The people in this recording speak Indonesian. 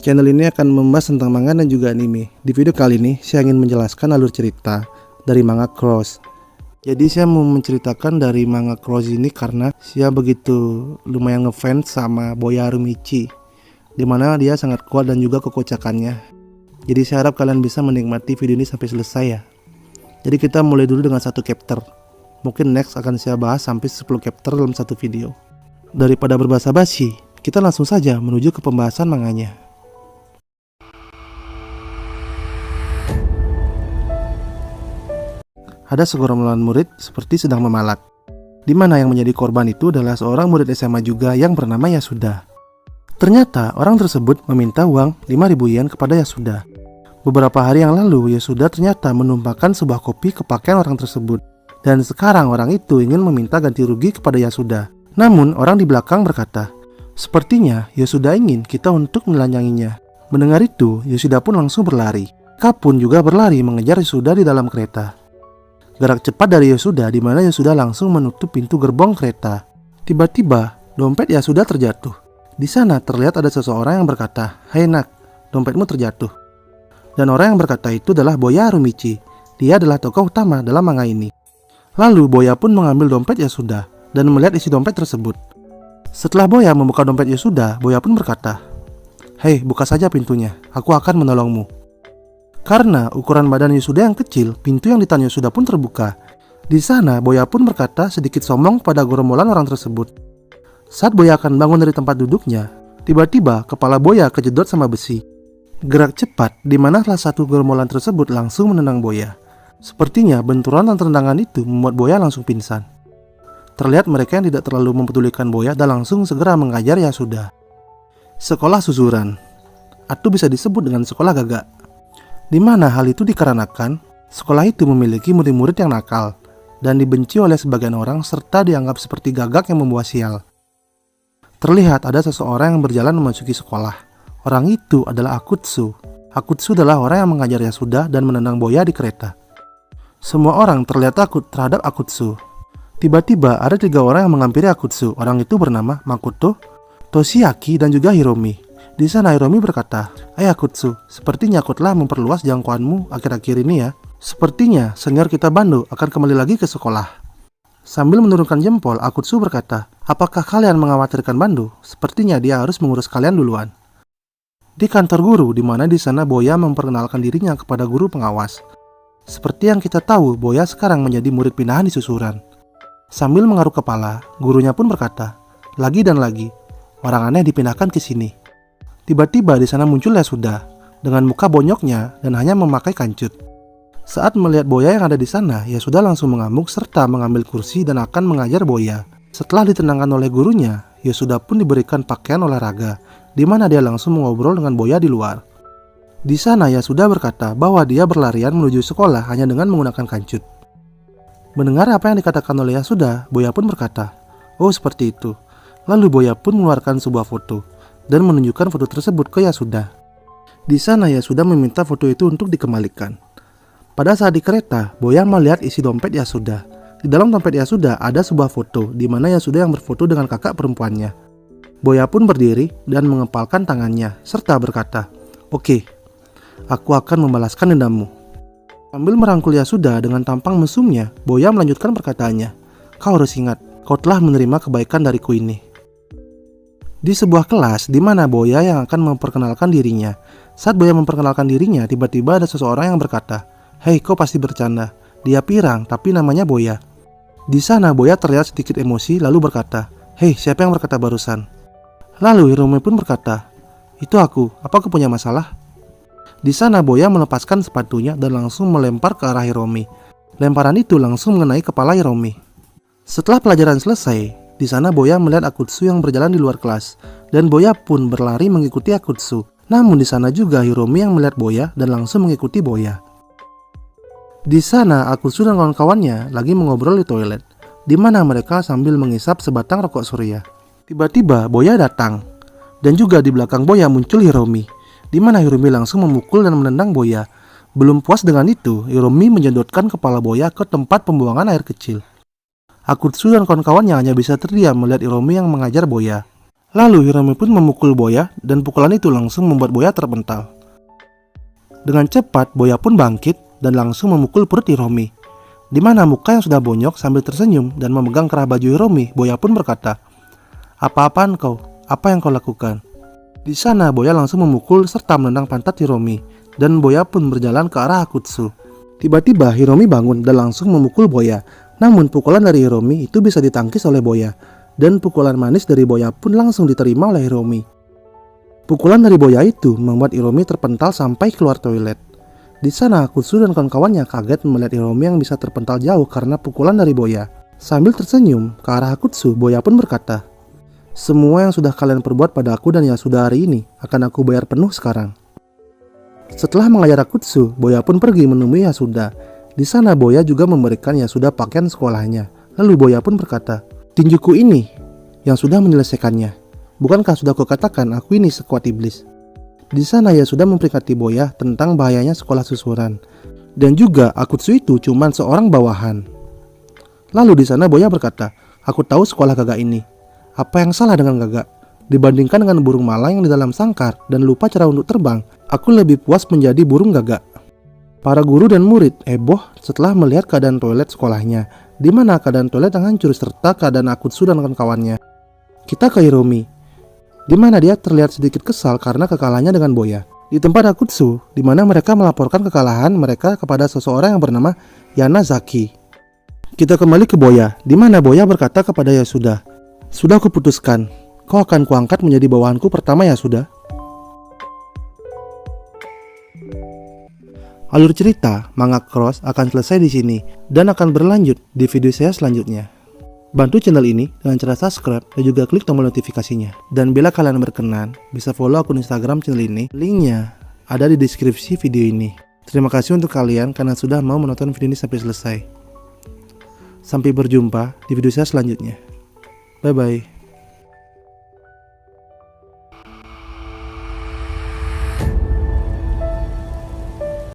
Channel ini akan membahas tentang manga dan juga anime. Di video kali ini, saya ingin menjelaskan alur cerita dari manga Cross. Jadi saya mau menceritakan dari manga Cross ini karena saya begitu lumayan ngefans sama Boya Harumichi, dimana dia sangat kuat dan juga kekocakannya. Jadi saya harap kalian bisa menikmati video ini sampai selesai ya. Jadi kita mulai dulu dengan satu chapter. Mungkin next akan saya bahas sampai 10 chapter dalam satu video. Daripada berbasa-basi, kita langsung saja menuju ke pembahasan manganya. Ada segerombolan murid seperti sedang memalak, di mana yang menjadi korban itu adalah seorang murid SMA juga yang bernama Yasuda. Ternyata orang tersebut meminta uang 5.000 yen kepada Yasuda. Beberapa hari yang lalu Yasuda ternyata menumpahkan sebuah kopi ke pakaian orang tersebut, dan sekarang orang itu ingin meminta ganti rugi kepada Yasuda. Namun orang di belakang berkata, sepertinya Yasuda ingin kita untuk menelanjanginya. Mendengar itu Yasuda pun langsung berlari. Kak pun juga berlari mengejar Yasuda di dalam kereta. Gerak cepat dari Yasuda di mana Yasuda langsung menutup pintu gerbong kereta. Tiba-tiba dompet Yasuda terjatuh. Di sana terlihat ada seseorang yang berkata, "Hai nak, dompetmu terjatuh." Dan orang yang berkata itu adalah Boya Harumichi. Dia adalah tokoh utama dalam manga ini. Lalu Boya pun mengambil dompet Yasuda dan melihat isi dompet tersebut. Setelah Boya membuka dompet Yasuda, Boya pun berkata, "Hei, buka saja pintunya, aku akan menolongmu." Karena ukuran badan Yasuda yang kecil, pintu yang ditahan Yasuda pun terbuka. Di sana Boya pun berkata sedikit sombong pada gerombolan orang tersebut. Saat Boya akan bangun dari tempat duduknya, tiba-tiba kepala Boya kejedot sama besi. Gerak cepat di mana salah satu gerombolan tersebut langsung menendang Boya. Sepertinya benturan dan tendangan itu membuat Boya langsung pingsan. Terlihat mereka yang tidak terlalu mempedulikan Boya dan langsung segera mengajar Yasuda. Sekolah susuran, atau bisa disebut dengan sekolah gagak. Di mana hal itu dikarenakan sekolah itu memiliki murid-murid yang nakal dan dibenci oleh sebagian orang serta dianggap seperti gagak yang membawa sial. Terlihat ada seseorang yang berjalan memasuki sekolah. Orang itu adalah Akutsu. Akutsu adalah orang yang mengajar Yasuda dan menendang Boya di kereta. Semua orang terlihat takut terhadap Akutsu. Tiba-tiba ada 3 orang yang menghampiri Akutsu. Orang itu bernama Makoto, Toshiaki, dan juga Hiromi. Di sana Hiromi berkata, "Hai Akutsu, sepertinya aku telah memperluas jangkauanmu akhir-akhir ini ya. Sepertinya senior kita Bando akan kembali lagi ke sekolah." Sambil menurunkan jempol, Akutsu berkata, "Apakah kalian mengkhawatirkan Bando? Sepertinya dia harus mengurus kalian duluan." Di kantor guru, di mana di sana Boya memperkenalkan dirinya kepada guru pengawas. Seperti yang kita tahu, Boya sekarang menjadi murid pindahan di susuran. Sambil mengaruk kepala, gurunya pun berkata, "Lagi dan lagi, orang aneh dipindahkan ke sini." Tiba-tiba di sana muncul Yasuda dengan muka bonyoknya dan hanya memakai kancut. Saat melihat Boya yang ada di sana, Yasuda langsung mengamuk serta mengambil kursi dan akan mengajar Boya. Setelah ditendangkan oleh gurunya, Yasuda pun diberikan pakaian olahraga, di mana dia langsung mengobrol dengan Boya di luar. Di sana Yasuda berkata bahwa dia berlarian menuju sekolah hanya dengan menggunakan kancut. Mendengar apa yang dikatakan oleh Yasuda, Boya pun berkata, "Oh seperti itu." Lalu Boya pun mengeluarkan sebuah foto dan menunjukkan foto tersebut ke Yasuda. Di sana Yasuda meminta foto itu untuk dikembalikan. Pada saat di kereta, Boya melihat isi dompet Yasuda. Di dalam dompet Yasuda ada sebuah foto di mana Yasuda yang berfoto dengan kakak perempuannya. Boya pun berdiri dan mengepalkan tangannya serta berkata, "Oke, aku akan membalaskan dendammu." Sambil merangkul Yasuda dengan tampang mesumnya, Boya melanjutkan perkataannya, "Kau harus ingat, kau telah menerima kebaikan dariku ini." Di sebuah kelas di mana Boya yang akan memperkenalkan dirinya. Saat Boya memperkenalkan dirinya, tiba-tiba ada seseorang yang berkata, "Hei, kau pasti bercanda. Dia pirang, tapi namanya Boya." Di sana Boya terlihat sedikit emosi lalu berkata, "Hei, siapa yang berkata barusan?" Lalu Hiromi pun berkata, "Itu aku. Apa kau punya masalah?" Di sana Boya melepaskan sepatunya dan langsung melempar ke arah Hiromi. Lemparan itu langsung mengenai kepala Hiromi. Setelah pelajaran selesai, di sana Boya melihat Akutsu yang berjalan di luar kelas, dan Boya pun berlari mengikuti Akutsu. Namun di sana juga Hiromi yang melihat Boya dan langsung mengikuti Boya. Di sana Akutsu dan kawan-kawannya lagi mengobrol di toilet, di mana mereka sambil mengisap sebatang rokok surya. Tiba-tiba Boya datang, dan juga di belakang Boya muncul Hiromi, di mana Hiromi langsung memukul dan menendang Boya. Belum puas dengan itu, Hiromi menjedotkan kepala Boya ke tempat pembuangan air kecil. Akutsu dan kawan-kawannya hanya bisa terdiam melihat Hiromi yang mengajar Boya. Lalu Hiromi pun memukul Boya dan pukulan itu langsung membuat Boya terpental. Dengan cepat Boya pun bangkit dan langsung memukul perut Hiromi. Di mana muka yang sudah bonyok sambil tersenyum dan memegang kerah baju Hiromi, Boya pun berkata, "Apa-apaan kau? Apa yang kau lakukan?" Di sana Boya langsung memukul serta menendang pantat Hiromi dan Boya pun berjalan ke arah Akutsu. Tiba-tiba Hiromi bangun dan langsung memukul Boya. Namun pukulan dari Hiromi itu bisa ditangkis oleh Boya. Dan pukulan manis dari Boya pun langsung diterima oleh Hiromi. Pukulan dari Boya itu membuat Hiromi terpental sampai keluar toilet. Di sana Akutsu dan kawan-kawannya kaget melihat Hiromi yang bisa terpental jauh karena pukulan dari Boya. Sambil tersenyum ke arah Akutsu, Boya pun berkata, "Semua yang sudah kalian perbuat pada aku dan Yasuda hari ini akan aku bayar penuh sekarang." Setelah mengajar Akutsu, Boya pun pergi menemui Yasuda. Di sana Boya juga memberikan Yasuda pakaian sekolahnya. Lalu Boya pun berkata, "Tinjuku ini yang sudah menyelesaikannya. Bukankah sudah kukatakan aku ini sekuat iblis?" Di sana Yasuda memperingati Boya tentang bahayanya sekolah susuran. Dan juga Akutsu itu cuma seorang bawahan. Lalu di sana Boya berkata, "Aku tahu sekolah gagak ini. Apa yang salah dengan gagak? Dibandingkan dengan burung malang yang di dalam sangkar dan lupa cara untuk terbang, aku lebih puas menjadi burung gagak." Para guru dan murid heboh setelah melihat keadaan toilet sekolahnya, di mana keadaan toilet yang hancur serta keadaan Akutsu dan kawan-kawannya. Kita ke Hiromi, di mana dia terlihat sedikit kesal karena kekalahannya dengan Boya. Di tempat Akutsu, di mana mereka melaporkan kekalahan mereka kepada seseorang yang bernama Yanazaki. Kita kembali ke Boya, di mana Boya berkata kepada Yasuda, "Sudah kuputuskan, kau akan kuangkat menjadi bawahanku pertama Yasuda." Alur cerita Manga Cross akan selesai di sini dan akan berlanjut di video saya selanjutnya. Bantu channel ini dengan cara subscribe dan juga klik tombol notifikasinya. Dan bila kalian berkenan, bisa follow akun Instagram channel ini. Linknya ada di deskripsi video ini. Terima kasih untuk kalian karena sudah mau menonton video ini sampai selesai. Sampai berjumpa di video saya selanjutnya. Bye bye.